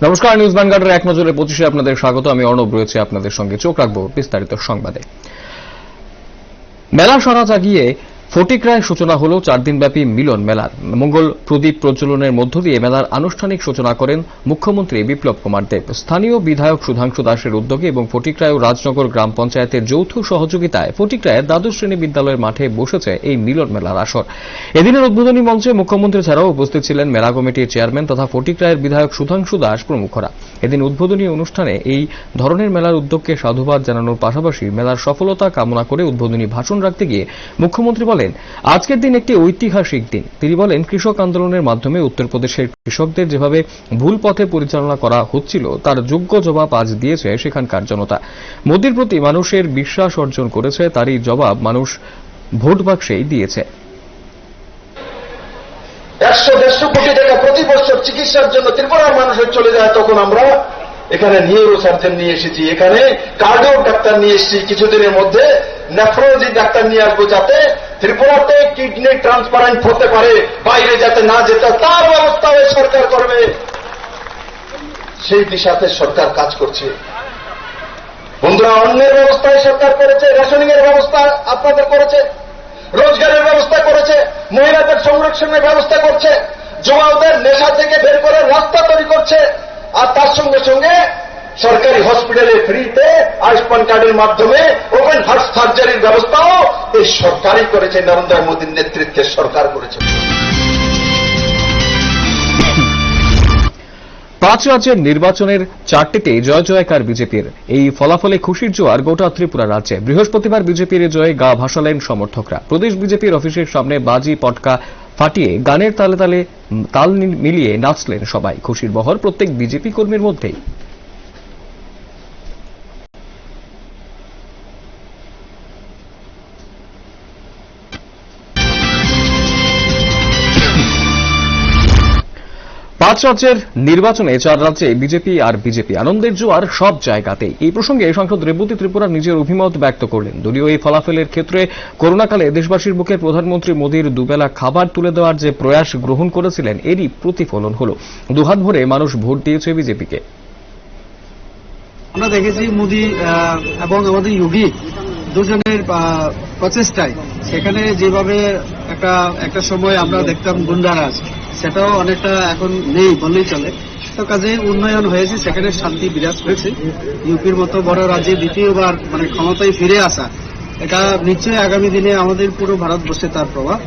নমস্কার, নিউজ ভ্যানগার্ডের এক নজরে 25-এ আপনাদের স্বাগত। আমি অর্ণব রয়েছে আপনাদের সঙ্গে। চোখ রাখবো বিস্তারিত সংবাদে। মেলা সারা জাগিয়ে ফটিকরায় সূচনা হল 4 দিনব্যাপী মিলন মেলার। মঙ্গল প্রদীপ প্রজ্বলনের মধ্য দিয়ে মেলার আনুষ্ঠানিক সূচনা করেন মুখ্যমন্ত্রী বিপ্লব কুমার দেব। স্থানীয় বিধায়ক সুধাংশু দাসের উদ্যোগে এবং ফটিকরায় ও রাজনগর গ্রাম পঞ্চায়েতের যৌথ সহযোগিতায় ফটিকরায়ের দ্বাদশ শ্রেণী বিদ্যালয়ের মাঠে বসেছে এই মিলন মেলার আসর। এদিনের উদ্বোধনী মঞ্চে মুখ্যমন্ত্রী ছাড়াও উপস্থিত ছিলেন মেলা কমিটির চেয়ারম্যান তথা ফটিকরায়ের বিধায়ক সুধাংশু দাস প্রমুখরা। এদিন উদ্বোধনী অনুষ্ঠানে এই ধরনের মেলার উদ্যোগকে সাধুবাদ জানানোর পাশাপাশি মেলার সফলতা কামনা করে উদ্বোধনী ভাষণ রাখতে গিয়ে মুখ্যমন্ত্রী বলেন, আজকের দিন একটি ঐতিহাসিক দিন। তিনি বলেন, কৃষক আন্দোলনের মাধ্যমে উত্তরপ্রদেশের কৃষকদের যেভাবে ভুল পথে পরিচালনা করা হচ্ছিল তার যোগ্য জবাব আজ দিয়েছে সেখানকার জনতা। মোদির প্রতি মানুষের বিশ্বাস অর্জন করেছে, তারই জবাব মানুষ ভোট বাক্সেই দিয়েছে। 100-150 কোটি টাকা প্রতি বছর চিকিৎসার জন্য ত্রিপুরার মানুষের চলে যায়, তখন আমরা এখানে নিউরো সার্জন নিয়ে এসেছি, এখানে কার্ডিও ডাক্তার নিয়ে এসেছি, কিছুদিনের মধ্যে নেফ্রোলজি ডাক্তার নিয়ে আসবো, যাতে ত্রিপুরাতে কিডনি ট্রান্সপ্লান্ট হতে পারে, বাইরে যাতে না যেতে, তার ব্যবস্থা সরকার করবে। সেই দিশাতে সরকার কাজ করছে। বন্ধুরা, অন্যের ব্যবস্থায় সরকার করেছে, রেশনিং এর ব্যবস্থা আপনাদের করেছে, রোজগারের ব্যবস্থা করেছে, মহিলাদের সংরক্ষণের ব্যবস্থা করছে, যুবকদের নেশা থেকে বের করে রাস্তা তৈরি করছে, আর তার সঙ্গে সঙ্গে সরকারি হসপিটালে ফ্রিতে আয়ুষ্মান কার্ডের মাধ্যমে ওপেন হার্ট সার্জারির ব্যবস্থাও এই সরকারই করেছে, নরেন্দ্র মোদীর নেতৃত্বে সরকার করেছে। 5 রাজ্যের নির্বাচনের 4টিতে জয় জয়কার বিজেপির। এই ফলাফলে খুশির জোয়ার গোটা ত্রিপুরা রাজ্যে। বৃহস্পতিবার বিজেপির জয়ে গা ভাসালেন সমর্থকরা। প্রদেশ বিজেপির অফিসের সামনে বাজি পটকা ফাটিয়ে গানের তালে তালে তাল মিলিয়ে নাচলেন সবাই। খুশির বহর প্রত্যেক বিজেপি কর্মীর মধ্যেই। 5 রাজ্যের নির্বাচনে 4 রাজ্যে বিজেপি আর বিজেপি। আনন্দের জোয়ার সব জায়গাতেই। এই প্রসঙ্গে সাংসদ রেবতী ত্রিপুরা নিজের অভিমত ব্যক্ত করলেন। দলীয় এই ফলাফলের ক্ষেত্রে করোনাকালে দেশবাসীর মুখে প্রধানমন্ত্রী মোদীর দুবেলা খাবার তুলে দেওয়ার যে প্রয়াস গ্রহণ করেছিলেন, এরই প্রতিফলন হল। দুহাত ভরে মানুষ ভোট দিয়েছে বিজেপিকে। আমরা দেখেছি মোদী এবং আমাদের যোগী দুজনের প্রচেষ্টায় সেখানে যেভাবে একটা সময় আমরা দেখতাম গুন্ডারাজ, সেটাও অনেকটা এখন নেই বললেই চলে। তো কাজে উন্নয়ন হয়েছে, সেখানে শান্তি বিরাজ করেছে। ইউপির মতো বড় রাজ্যে দ্বিতীয়বার ক্ষমতায় ফিরে আসা, এটা নিশ্চয়ই আগামী দিনে আমাদের পুরো ভারতবর্ষে তার প্রভাব।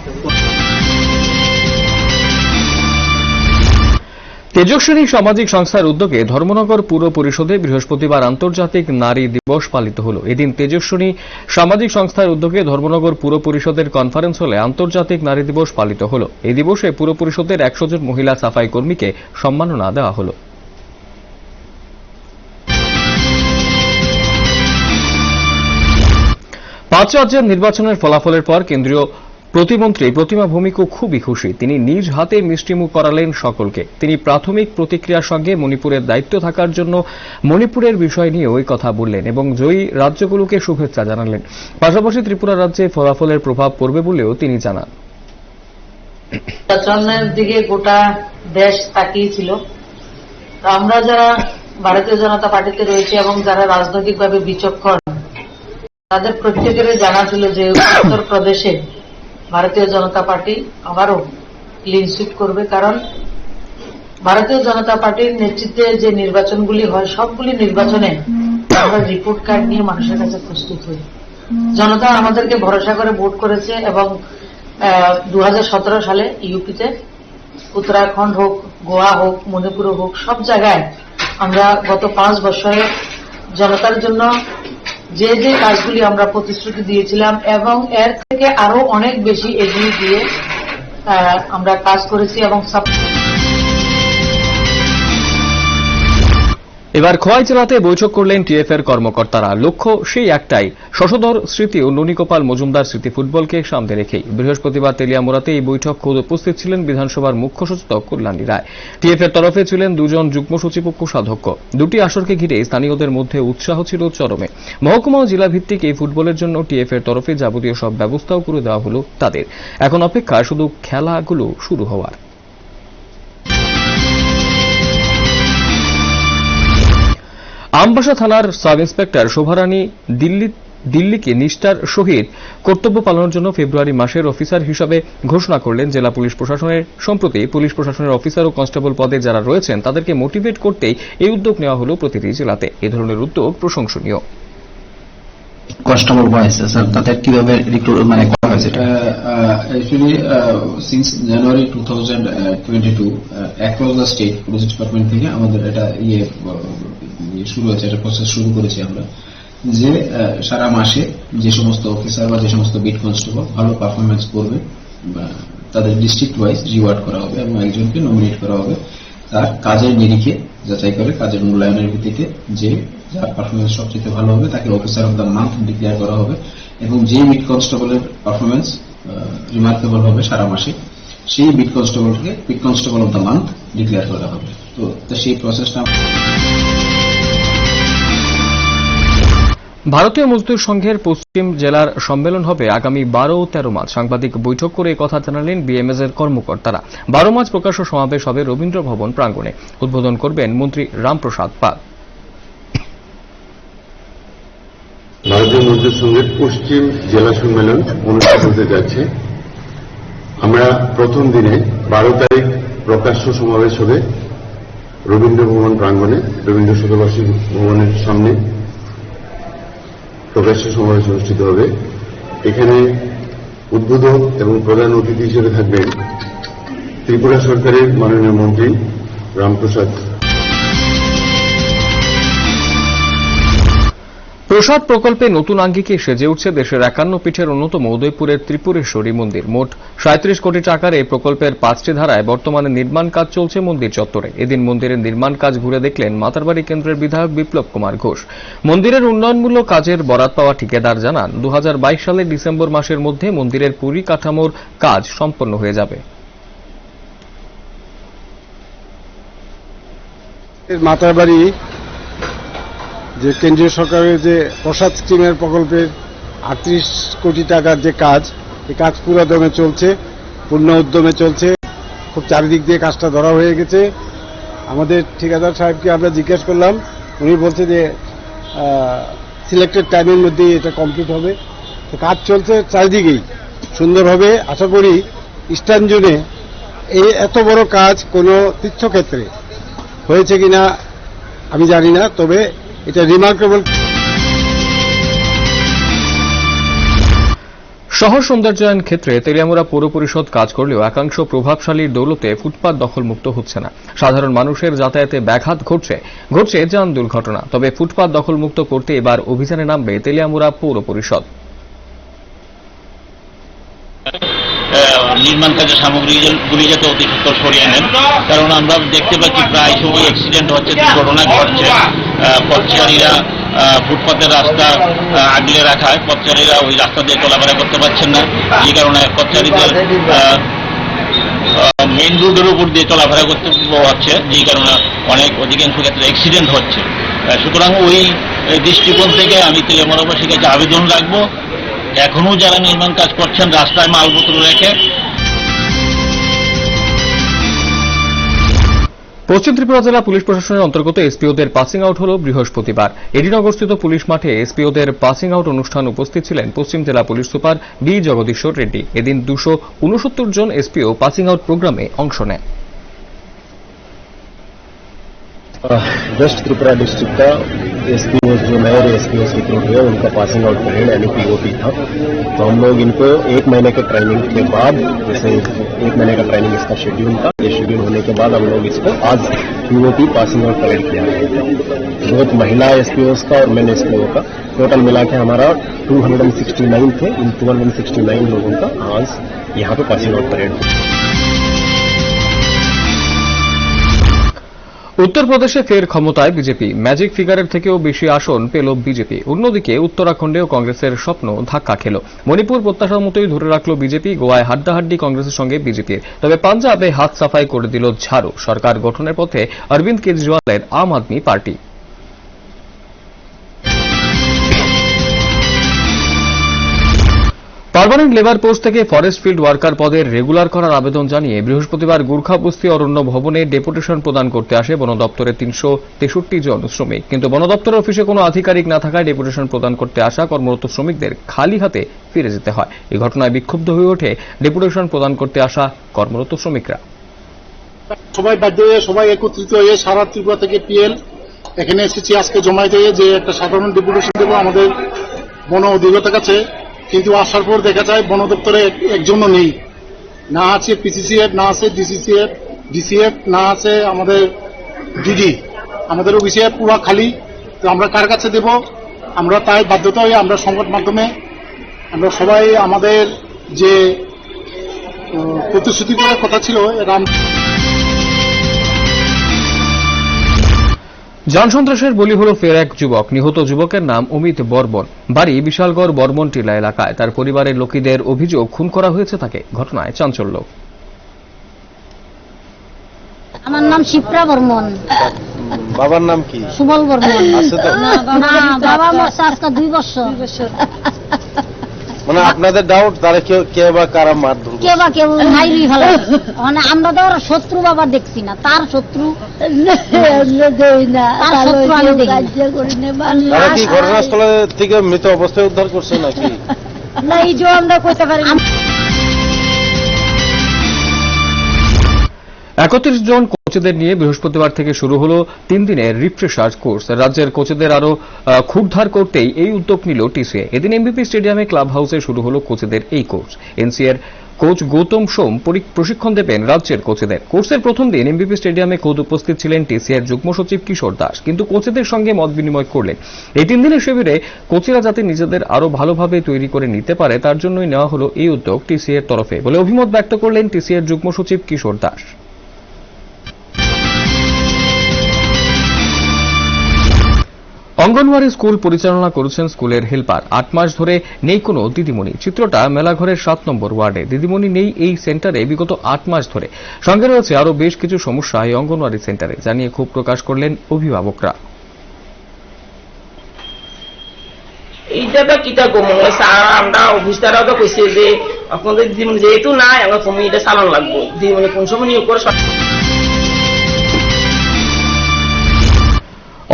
তেজস্বিনী সামাজিক সংস্থার উদ্যোগে ধর্মনগর পুর পরিষদে বৃহস্পতিবার আন্তর্জাতিক নারী দিবস পালিত হল। এদিন তেজস্বিনী সামাজিক সংস্থার উদ্যোগে ধর্মনগর পুর পরিষদের কনফারেন্স হলে আন্তর্জাতিক নারী দিবস পালিত হল। এই দিবসে পুর পরিষদের 100 জন মহিলা সাফাই কর্মীকে সম্মাননা দেওয়া হল। পাঁচ রাজ্যের নির্বাচনের ফলাফলের পর কেন্দ্রীয় প্রতিমন্ত্রী প্রতিমা ভৌমিকও খুবই খুশি। তিনি নিজ হাতে মিষ্টিমুখ করালেন সকলকে। তিনি প্রাথমিক প্রতিক্রিয়ার সঙ্গে মণিপুরের দায়িত্ব থাকার জন্য মণিপুরের বিষয় নিয়ে ওই কথা বললেন এবং জয়ী রাজ্যগুলোকে শুভেচ্ছা জানালেন। পাশাপাশি ত্রিপুরা রাজ্যে ফলাফলের প্রভাব পড়বে বলেও তিনি জানান। নির্বাচনের দিকে গোটা দেশ তাকিয়েছিল। আমরা যারা ভারতীয় জনতা পার্টিতে রয়েছে এবং যারা রাজনৈতিকভাবে বিচক্ষণ, তাদের প্রত্যেকেরই জানা ছিল যে উত্তর প্রদেশে ভারতীয় জনতা পার্টি আবারও ক্লিন সুইপ করবে। কারণ ভারতীয় জনতা পার্টির নেতৃত্বে যে নির্বাচনগুলি হয়, সবগুলি নির্বাচনে আমরা রিপোর্ট কার্ড নিয়ে মানুষের কাছে প্রস্তুত হই। জনতা আমাদেরকে ভরসা করে ভোট করেছে এবং 2017 সালে ইউপিতে উত্তরাখণ্ড হোক, গোয়া হোক, মণিপুর হোক, সব জায়গায় আমরা গত 5 বছরে জনতার জন্য যে যে কাজগুলি আমরা প্রতিশ্রুতি দিয়েছিলাম এবং এর থেকে আরো অনেক বেশি এগিয়ে দিয়ে আমরা কাজ করেছি এবং এবার খোয়াই জেলাতে বৈঠক করলেন টিএফএর কর্মকর্তারা। লক্ষ্য সেই একটাই, শশধর স্মৃতি ও ননীগোপাল মজুমদার স্মৃতি ফুটবলকে সামনে রেখেই। বৃহস্পতিবার তেলিয়ামুড়াতে এই বৈঠক খোদ উপস্থিত ছিলেন বিধানসভার মুখ্য সচেতক কল্যাণী রায়। টিএফএর তরফে ছিলেন 2 জন যুগ্ম সচিব ও কোষাধ্যক্ষ। 2টি আসরকে ঘিরে স্থানীয়দের মধ্যে উৎসাহ ছিল চরমে। মহকুমা ও জেলা ভিত্তিক এই ফুটবলের জন্য টিএফএর তরফে যাবতীয় সব ব্যবস্থাও করে দেওয়া হল তাদের। এখন অপেক্ষা শুধু খেলাগুলো শুরু হওয়ার। আমবাসা থানার সাব ইন্সপেক্টর শোভারানী দিল্লিকে নিষ্ঠার সহিত কর্তব্য পালনের জন্য ফেব্রুয়ারি মাসের অফিসার হিসাবে ঘোষণা করলেন জেলা পুলিশ প্রশাসনের। সম্প্রতি পুলিশ প্রশাসনের অফিসার ও কনস্টেবল পদে যারা রয়েছেন তাদেরকে মোটিভেট করতেই এই উদ্যোগ নেওয়া হল প্রতিটি জেলাতে। এ ধরনের উদ্যোগ প্রশংসনীয়। কনস্টেবল বয়েছে স্যার, তাদের কিভাবে রিক্রুট করা হয়েছে? Actually, since January 2022, across the state police department থেকে আমাদের এটা শুরু হয়েছে, এটা প্রসেস শুরু করেছি আমরা, যে সারা মাসে যে সমস্ত অফিসার বা যে সমস্ত বিট কনস্টেবল ভালো পারফরমেন্স করবে তাদের ডিস্ট্রিক্ট ওয়াইজ রিওয়ার্ড করা হবে এবং একজনকে নমিনেট করা হবে তার কাজের নিরিখে যাচাই করে কাজের মূল্যায়নের ভিত্তিতে যে যার পারফরমেন্স সবচেয়ে ভালো হবে তাকে officer of the month declare করা হবে এবং যে বিট কনস্টেবলের পারফরমেন্স রিমার্কেবল হবে সারা মাসে সেই বিট কনস্টেবলকে beat constable of the month declare করা হবে। তো সেই প্রসেসটা ভারতীয় মজদুর সংঘের পশ্চিম জেলার সম্মেলন হবে আগামী 12 ও 13 মার্চ। সাংবাদিক বৈঠক করে কথা জানালেন বিএমএস এর কর্মকর্তারা। 12 মার্চ প্রকাশ্য সমাবেশ হবে রবীন্দ্র ভবন প্রাঙ্গণে। উদ্বোধন করবেন মন্ত্রী রামপ্রসাদ পাল। ভারতীয় মজদুর সংঘের পশ্চিম জেলা সম্মেলন অনুষ্ঠিত হতে যাচ্ছে। আমরা প্রথম দিনে 12 তারিখ প্রকাশ্য সমাবেশ হবে রবীন্দ্র ভবন প্রাঙ্গণে, রবীন্দ্র শতবার্ষিক ভবনের সামনে প্রকাশ্য সমাবেশ অনুষ্ঠিত হবে। এখানে উদ্বোধক এবং প্রধান অতিথি হিসেবে থাকবেন ত্রিপুরা সরকারের মাননীয় মন্ত্রী রামপ্রসাদ। প্রসাদ প্রকল্পে নতুন আঙ্গিকে সেজে উঠছে দেশের 51 পীঠের অন্যতম উদয়পুরের ত্রিপুরেশ্বরী মন্দির। মোট 37 কোটি টাকার এই প্রকল্পের 5টি ধারায় বর্তমানে নির্মাণ কাজ চলছে মন্দির চত্বরে। এদিন মন্দিরের নির্মাণ কাজ ঘুরে দেখলেন মাতারবাড়ি কেন্দ্রের বিধায়ক বিপ্লব কুমার ঘোষ। মন্দিরের উন্নয়নমূলক কাজের বরাত পাওয়া ঠিকাদার জানান 2022 সালের ডিসেম্বর মাসের মধ্যে মন্দিরের পরিকাঠামোর কাজ সম্পন্ন হয়ে যাবে। মাতারবাড়ি যে কেন্দ্রীয় সরকারের যে প্রসাদ স্কিমের প্রকল্পের 38 কোটি টাকার যে কাজ, এই কাজ পুরো দমে চলছে, পূর্ণ উদ্যমে চলছে। খুব চারিদিক দিয়ে কাজটা ধরা হয়ে গেছে। আমাদের ঠিকাদার সাহেবকে আমরা জিজ্ঞেস করলাম, উনি বলছে যে সিলেক্টেড টাইমের মধ্যে এটা কমপ্লিট হবে। তো কাজ চলছে চারিদিকেই সুন্দরভাবে। আশা করি ইস্টার্ন জোনে এই এত বড় কাজ কোনো তীর্থক্ষেত্রে হয়েছে কিনা আমি জানি না, তবে এটা রিমার্কেবল। শহর সৌন্দর্যায়ন ক্ষেত্রে তেলিয়ামুড়া পৌর পরিষদ কাজ করলেও একাংশ প্রভাবশালীর দৌলতে ফুটপাত দখলমুক্ত হচ্ছে না। সাধারণ মানুষের যাতায়াতে ব্যাঘাত ঘটছে যান দুর্ঘটনা। তবে ফুটপাত দখলমুক্ত করতে এবার অভিযানে নামবে তেলিয়ামুড়া পৌর পরিষদ। নির্মাণ কাজের সামগ্রীগুলি যাতে অতি সত্বর সরিয়ে নেন, কারণ আমরা দেখতে পাচ্ছি প্রায় সময় অ্যাক্সিডেন্ট হচ্ছে, দুর্ঘটনা ঘটছে। পথচারীরা ফুটপাতের রাস্তা আগলে রাখায় পথচারীরা ওই রাস্তা দিয়ে চলাফেরা করতে পারছেন না, যে কারণে পথচারীদের মেইন রোডের উপর দিয়ে চলাফেরা করতে হচ্ছে, যে কারণে অধিকাংশ ক্ষেত্রে অ্যাক্সিডেন্ট হচ্ছে। সুতরাং ওই দৃষ্টিকোণ থেকে আমি তেলিয়ামুড়াবাসীর কাছে আবেদন রাখবো, এখনো যারা নির্মাণ কাজ করছেন রাস্তায় মালপত্র রেখে। পশ্চিম ত্রিপুরা জেলা পুলিশ প্রশাসনের অন্তর্গত এসপিওদের পাসিং আউট হল বৃহস্পতিবার। এডিনগরস্থিত পুলিশ মাঠে এসপিওদের পাসিং আউট অনুষ্ঠান উপস্থিত ছিলেন পশ্চিম জেলা পুলিশ সুপার বি জগদীশ্বর রেড্ডি। এদিন 269 জন এসপিও পাসিং আউট প্রোগ্রামে অংশ নেয়। वेस्ट त्रिपुरा डिस्ट्रिक्ट का एसपीओ जो नए एसपीओ रिक्रूट हुए उनका पासिंग आउट परेड यानी पीओपी था। तो हम लोग इनको 1 महीने के ट्रेनिंग के बाद, जैसे 1 महीने का ट्रेनिंग इसका शेड्यूल था, ये शेड्यूल होने के बाद हम लोग इसको आज पीओपी पासिंग आउट परेड किया है। बहुत महिला एसपीओस का और मेन एसपीओ का टोटल मिला के हमारा 269 थे। इन 269 लोगों का आज यहाँ पे पासिंग आउट परेड। উত্তরপ্রদেশে ফের ক্ষমতায় বিজেপি। ম্যাজিক ফিগারের থেকেও বেশি আসন পেল বিজেপি। অন্যদিকে উত্তরাখণ্ডেও কংগ্রেসের স্বপ্ন ধাক্কা খেল। মণিপুর প্রত্যাশার মতোই ধরে রাখল বিজেপি। গোয়ায় হাড্ডাহাড্ডি কংগ্রেসের সঙ্গে বিজেপির। তবে পাঞ্জাবে হাত সাফাই করে দিল ঝাড়ু। সরকার গঠনের পথে অরবিন্দ কেজরিওয়ালের আম আদমি পার্টি। পার্মানেন্ট লেবার পোস্ট থেকে ফরেস্ট ফিল্ড ওয়ার্কার পদের রেগুলার করার আবেদন জানিয়ে বৃহস্পতিবার গুর্খা বস্তি অরণ্য ভবনে ডেপুটেশন প্রদান করতে আসে বন দপ্তরের 363 জন শ্রমিক। কিন্তু বন দপ্তরের অফিসে কোনো আধিকারিক না থাকায় ডেপুটেশন প্রদান করতে আসা কর্মরত শ্রমিকদের খালি হাতে ফিরে যেতে হয়। এই ঘটনায় বিক্ষুব্ধ হয়ে ওঠে ডেপুটেশন প্রদান করতে আসা কর্মরত শ্রমিকরা। সবাই বাধ্য হয়ে সবাই একত্রিত হয়ে সারা ত্রিপুরা থেকে পিএল এখানে এসেছি আজকে জমা দিয়ে যে একটা সাধারণ ডেপুটেশন দেবো আমাদের বন অধিকর্তার কাছে। কিন্তু আসার পর দেখা যায় বন দপ্তরে একজনও নেই, না আছে পিসিসিএফ, না আছে ডিসিএফ, না আছে আমাদের ডিডি। আমাদের অফিসে পুরো খালি। তো আমরা কার কাছে দেব? আমরা তাই বাধ্যতা হয়ে আমরা সংবাদ মাধ্যমে আমরা সবাই আমাদের যে প্রতিশ্রুতি করার কথা ছিল এটা যান সন্ত্রাসের বলি হল ফের এক যুবক। নিহত যুবকের নাম অমিত বর্মন, বাড়ি বিশালগড় বর্মনটিলা এলাকায়। তার পরিবারের লোকেদের অভিযোগ খুন করা হয়েছে তাকে। ঘটনায় চাঞ্চল্য। আমার নাম শিপ্রা বর্মন। বাবার নাম কি? সুবল বর্মন। আছে তো? না, বাবা মরছে আজকে 2 বছর। মানে আপনাদের ডাউট তারা কে বা কারা মারধর কে বা কেউ মাইরি ফেলে। মানে আমরা তো ওর শত্রু বাবা দেখছি না, তার শত্রু আমি দেখি। তারা কি ঘটনাস্থলে থেকে মৃত অবস্থায় উদ্ধার করছে নাকি? না, এই যে আমরা কইতে পারি না। 31 জন কোচদের নিয়ে বৃহস্পতিবার থেকে শুরু হলো 3 দিনের রিফ্রেশার কোর্স। রাজ্যের কোচদের আরো ক্ষুরধার করতেই এই উদ্যোগ নিল টিসিএ। এদিন এমবিপি স্টেডিয়ামে ক্লাব হাউসে শুরু হলো কোচদের এই কোর্স। এনসিএর কোচ গৌতম সোম প্রশিক্ষণ দেবেন রাজ্যের কোচদের। কোর্সের প্রথম দিন এমবিপি স্টেডিয়ামে খোদ উপস্থিত ছিলেন টিসিএর যুগ্ম সচিব কিশোর দাস, কিন্তু কোচদের সঙ্গে মত বিনিময় করলেন। এই 3 দিনের শিবিরে কোচেরা যাতে নিজেদের আরো ভালোভাবে তৈরি করে নিতে পারে তার জন্যই নেওয়া হলো এই উদ্যোগ টিসিএর তরফে বলে অভিমত ব্যক্ত করলেন টিসিএর যুগ্ম সচিব কিশোর দাস। অঙ্গনওয়াড়ি স্কুল পরিচালনা করেছেন স্কুলের হেল্পার। 8 মাস ধরে নেই কোনো দিদিমণি। চিত্রটা মেলাঘরের 7 নম্বর ওয়ার্ডে। দিদিমণি নেই এই সেন্টারে বিগত 8 মাস ধরে। সঙ্গে রয়েছে আরো বেশ কিছু সমস্যা এই অঙ্গনওয়াড়ি সেন্টারে, জানিয়ে ক্ষোভ প্রকাশ করলেন অভিভাবকরা। এইটা তো কিতা কমন স্যার, আমরা অফিসাররাও তো কইছে যে আপনাদের দিদিমণি যেহেতু নাই আমরা কমি এটা চালান লাগবো। দিদিমণি কোন সময় নিয়োগ করে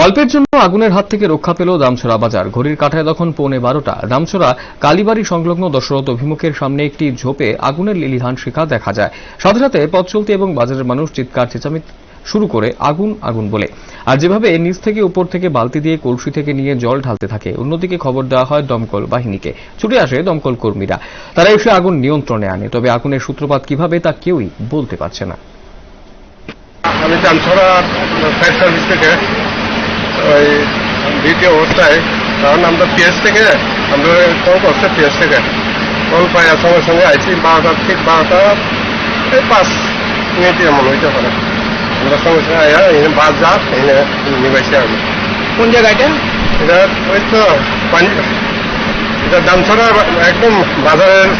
অল্পের জন্য আগুনের হাত থেকে রক্ষা পেল দামছড়া বাজার। ঘড়ির কাঁটায় তখন 11:15। দামছড়া কালীবাড়ি সংলগ্ন দশরথ অভিমুখের সামনে একটি ঝোপে আগুনের লিলিহান শিখা দেখা যায়। সাথে সাথে পথ চলতি এবং বাজারের মানুষ চিৎকার চেঁচামেচি শুরু করে আগুন আগুন বলে। আর যেভাবে নিচ থেকে উপর থেকে বালতি দিয়ে কলসি থেকে নিয়ে জল ঢালতে থাকে। অন্যদিকে খবর দেওয়া হয় দমকল বাহিনীকে। ছুটে আসে দমকল কর্মীরা। তারা এসে আগুন নিয়ন্ত্রণে আনে। তবে আগুনের সূত্রপাত কিভাবে তা কেউই বলতে পারছে না। আমি দামছড়া ফায়ার সার্ভিস থেকে ওই দ্বিতীয় অবস্থায়, কারণ আমরা পিএস থেকে আমরা কল করছে, পিএস থেকে কল পাওয়ার সঙ্গে সঙ্গে আইসি 12টার ঠিক 12টা 5 মিনিট এমন হইতে পারে। আমরা সঙ্গে সঙ্গে আয়া এখানে বাস যা এখানে নিবাইছি আমি। কোন জায়গাটা? এটা ওই তো এটা দামছড়া একদম বাজারের।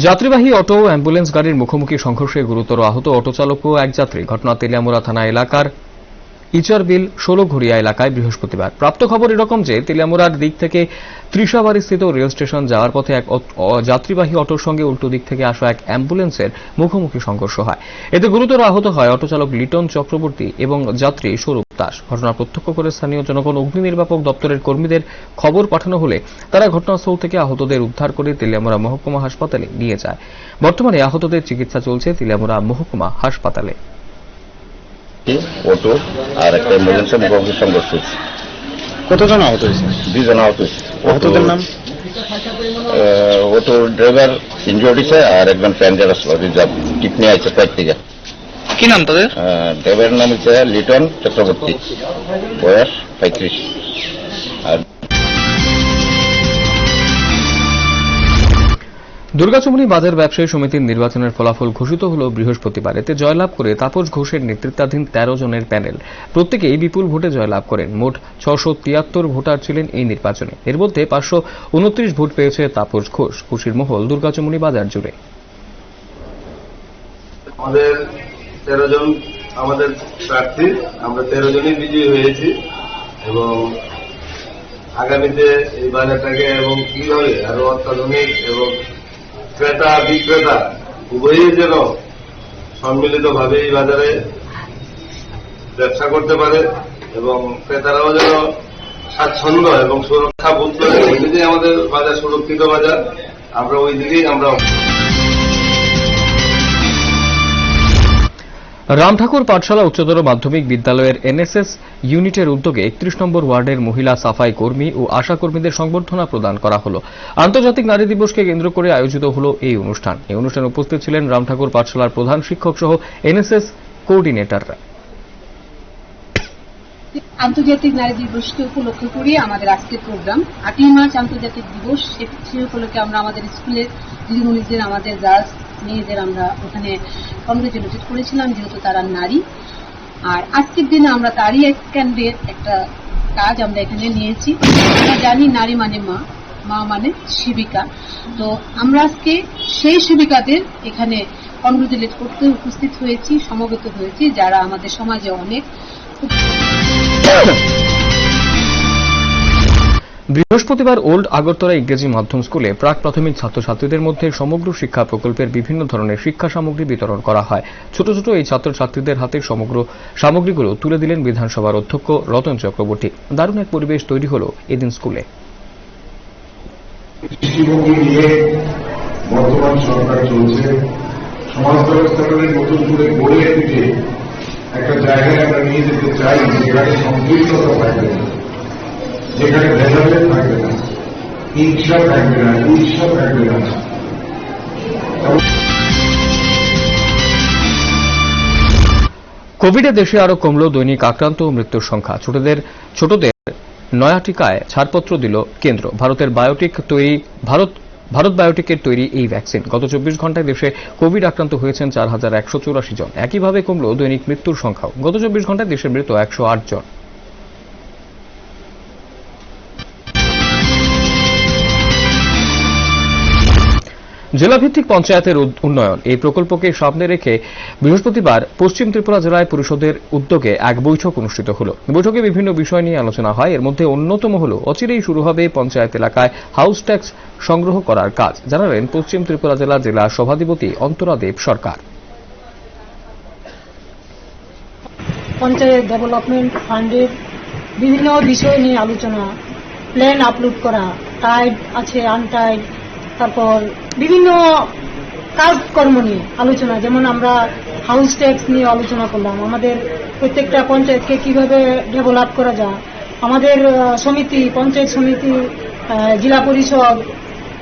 যাত্রীবাহী অটো ও অ্যাম্বুলেন্স গাড়ির মুখোমুখি সংঘর্ষে গুরুতর আহত অটো চালক ও এক যাত্রী। ঘটনা তেলিয়ামুড়া থানা এলাকার ইচারবিল 16 ঘড়িয়া এলাকায় বৃহস্পতিবার। প্রাপ্ত খবর এরকম যে তেলিয়ামুড়ার দিক থেকে ত্রিশাবাড়ি স্থিত রেল স্টেশন যাওয়ার পথে এক যাত্রীবাহী অটোর সঙ্গে উল্টো দিক থেকে আসা এক অ্যাম্বুলেন্সের মুখোমুখি সংঘর্ষ হয়। এতে গুরুতর আহত হয় অটো চালক লিটন চক্রবর্তী এবং যাত্রী স্বরূপ দাস। ঘটনা প্রত্যক্ষ করে স্থানীয় জনগণ অগ্নি নির্বাপক দপ্তরের কর্মীদের খবর পাঠানো হলে তারা ঘটনাস্থল থেকে আহতদের উদ্ধার করে তেলিয়ামুড়া মহকুমা হাসপাতালে নিয়ে যায়। বর্তমানে আহতদের চিকিৎসা চলছে তেলিয়ামুড়া মহকুমা হাসপাতালে। অটো আর একটা অ্যাম্বুলেন্সের মুখোমুখি সংঘর্ষ হয়েছে। কতজন আহত হয়েছে? 2 জন আহত হয়েছে। আহতদের নাম? অটো ড্রাইভার ইনজুর্ড হয়েছে আর একজন প্যাসেঞ্জার রিজার্ভ টিপ নিয়ে আছে ফ্লাইট থেকে। কি নাম তাদের? ড্রাইভারের নাম হচ্ছে লিটন চক্রবর্তী, বয়স 35। আর দুর্গাচুমনি বাজার ব্যবসায়ী সমিতির নির্বাচনের ফলাফল ঘোষিত হল বৃহস্পতিবার। এতে জয়লাভ করে তাপস ঘোষের নেতৃত্বাধীন 13 জনের প্যানেল। প্রত্যেকেই বিপুল ভোটে জয়লাভ করেন। মোট 673 ভোটার ছিলেন এই নির্বাচনে। এর মধ্যে 529 ভোট পেয়েছে তাপস ঘোষ। খুশির মহল দুর্গাচুমনি বাজার জুড়ে। আমাদের 13 জন আমাদের প্রার্থী, আমরা 13 জনই বিজয়ী হয়েছি এবং আগামীতে এই বাজারটাকে এবং কিভাবে আরো অত্যাধুনিক এবং ক্রেতা বিক্রেতা উভয়ই যেন সম্মিলিতভাবে এই বাজারে ব্যবসা করতে পারে এবং ক্রেতারাও যেন স্বাচ্ছন্দ্য এবং সুরক্ষা বোধ করে। ওই দিকেই আমাদের বাজার সুরক্ষিত বাজার, আমরা ওই দিকেই আমরা। রামঠাকুর পাঠশালা উচ্চতর মাধ্যমিক বিদ্যালয়ের এনএসএস ইউনিটের উদ্যোগে 31 নম্বর ওয়ার্ডের মহিলা সাফাই কর্মী ও আশা কর্মীদের সংবর্ধনা প্রদান করা হল। আন্তর্জাতিক নারী দিবসকে কেন্দ্র করে আয়োজিত হল এই অনুষ্ঠান। এই অনুষ্ঠানে উপস্থিত ছিলেন রামঠাকুর পাঠশালার প্রধান শিক্ষক সহ এনএসএস কোঅর্ডিনেটররা। আন্তর্জাতিক নারী দিবসকে উপলক্ষ করে আমাদের আজকের প্রোগ্রাম 8ই মার্চ আন্তর্জাতিক দিবস। সেই উপলক্ষে আমরা আমাদের স্কুলের দিদিমণিদের, আমাদের গার্লস মেয়েদের আমরা ওখানে কংগ্রেচুলেট করেছিলাম, যেহেতু তারা নারী। আর আজকের দিনে আমরা তারই এক কেন্দ্রের একটা কাজ আমরা এখানে নিয়েছি। আমরা জানি নারী মানে মা, মা মানে সেবিকা। তো আমরা আজকে সেই সেবিকাদের এখানে কংগ্রেচুলেট করতে উপস্থিত হয়েছি, সমবেত হয়েছি, যারা আমাদের সমাজে অনেক। বৃহস্পতিবার ওল্ড আগরতলা ইংরেজি মাধ্যম স্কুলে প্রাক প্রাথমিক ছাত্রছাত্রীদের মধ্যে সমগ্র শিক্ষা প্রকল্পের বিভিন্ন ধরনের শিক্ষা সামগ্রী বিতরণ করা হয়। ছোট ছোট এই ছাত্রছাত্রীদের হাতে সমগ্র সামগ্রীগুলো তুলে দিলেন বিধানসভার অধ্যক্ষ রতন চক্রবর্তী। দারুণ এক পরিবেশ তৈরি হল এদিন স্কুলে। বর্তমান সরকার চলছে, সমাজ ব্যবস্থাটাকে নতুন করে গড়ে উঠে একটা জায়গায় আমরা নিয়ে যেতে চাই, যেখানে সংকীর্ণতা থাকবে না, যেখানে ভেদাভেদ থাকবে না, হিংসা থাকবে না, ঈর্ষা থাকবে না। কোভিডে দেশে আরো কমল দৈনিক আক্রান্ত ও মৃত্যুর সংখ্যা। ছোটদের নয়া টিকায় ছাড়পত্র দিল কেন্দ্র। ভারত বায়োটেকের তৈরি এই ভ্যাকসিন। গত 24 ঘন্টায় দেশে কোভিড আক্রান্ত হয়েছেন 4184 জন। একইভাবে কমল দৈনিক মৃত্যুর সংখ্যাও। গত 24 ঘন্টায় দেশে মৃত 108 জন। জেলাভিত্তিক পঞ্চায়েতের উন্নয়ন এই প্রকল্পকে সামনে রেখে বৃহস্পতিবার পশ্চিম ত্রিপুরা জেলায় পরিষদের উদ্যোগে এক বৈঠক অনুষ্ঠিত হল। বৈঠকে বিভিন্ন বিষয় নিয়ে আলোচনা হয়। এর মধ্যে অন্যতম হল অচিরেই শুরু হবে পঞ্চায়েত এলাকায় হাউস ট্যাক্স সংগ্রহ করার কাজ, জানালেন পশ্চিম ত্রিপুরা জেলা সভাধিপতি অন্তরা দেব সরকার। পঞ্চায়েত ডেভেলপমেন্ট ফান্ডের বিভিন্ন বিষয় নিয়ে আলোচনা, প্ল্যান আপলোড করা, টাইড আছে, আনটাইড, তারপর বিভিন্ন কাজকর্ম নিয়ে আলোচনা। যেমন আমরা হাউস ট্যাক্স নিয়ে আলোচনা করলাম, আমাদের প্রত্যেকটা পঞ্চায়েতকে কিভাবে ডেভেলপ করা যায়, আমাদের সমিতি, পঞ্চায়েত সমিতি, জেলা পরিষদ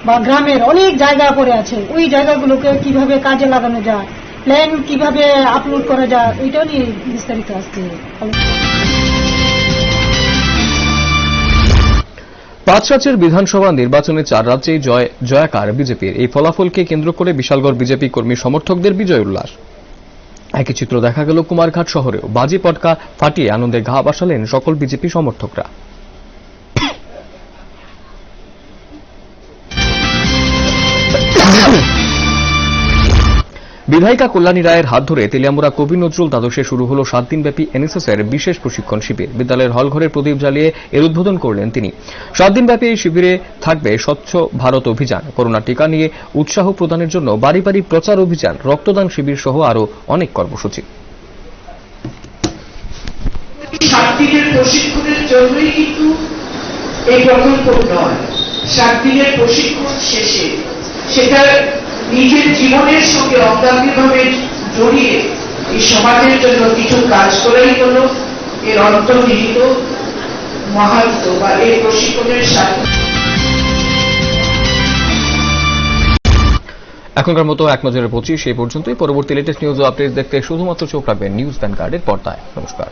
বা গ্রামের অনেক জায়গা পড়ে আছে, ওই জায়গাগুলোকে কিভাবে কাজে লাগানো যায়, প্ল্যান কিভাবে আপলোড করা যায়, ওইটা নিয়ে বিস্তারিত আজকে। 5 রাজ্যের বিধানসভা নির্বাচনে 4 রাজ্যেই জয়াকার বিজেপির। এই ফলাফলকে কেন্দ্র করে বিশালগড় বিজেপি কর্মী সমর্থকদের বিজয় উল্লাস। একই চিত্র দেখা গেল কুমারঘাট শহরেও। বাজি পটকা ফাটিয়ে আনন্দে ঘা বাসালেন সকল বিজেপি সমর্থকরা। বিধায়িকা কল্যাণী রায়ের হাত ধরে তেলিয়ামুড়া কবি নজরুল দ্বাদশে শুরু হল 7 দিনব্যাপী এনএসএস এর বিশেষ প্রশিক্ষণ শিবির। বিদ্যালয়ের হলঘরে প্রদীপ জ্বালিয়ে এর উদ্বোধন করলেন তিনি। 7 দিনব্যাপী এই শিবিরে থাকবে স্বচ্ছ ভারত অভিযান, করোনা টিকা নিয়ে উৎসাহ প্রদানের জন্য বাড়ি বাড়ি প্রচার অভিযান, রক্তদান শিবির সহ আরো অনেক কর্মসূচি। 7 দিনের প্রশিক্ষণের জন্যই কিন্তু এই প্রকল্প নয়। 7 দিনের প্রশিক্ষণ শেষে সেটা নিজের জীবনের সঙ্গে অঙ্গাঙ্গিভাবে জড়িয়ে এই সমাজের জন্য কিছু কাজ করেই হল এর অন্তর্নিহিত মাহাত্ম্য বা এই প্রশিক্ষণের সাথে। এখনকার মতো 1 নজরে 25 এই পর্যন্তই। পরবর্তী লেটেস্ট নিউজ ও আপডেট দেখতে শুধুমাত্র চোখ রাখবেন নিউজ ভ্যানগার্ডের পর্দায়। নমস্কার।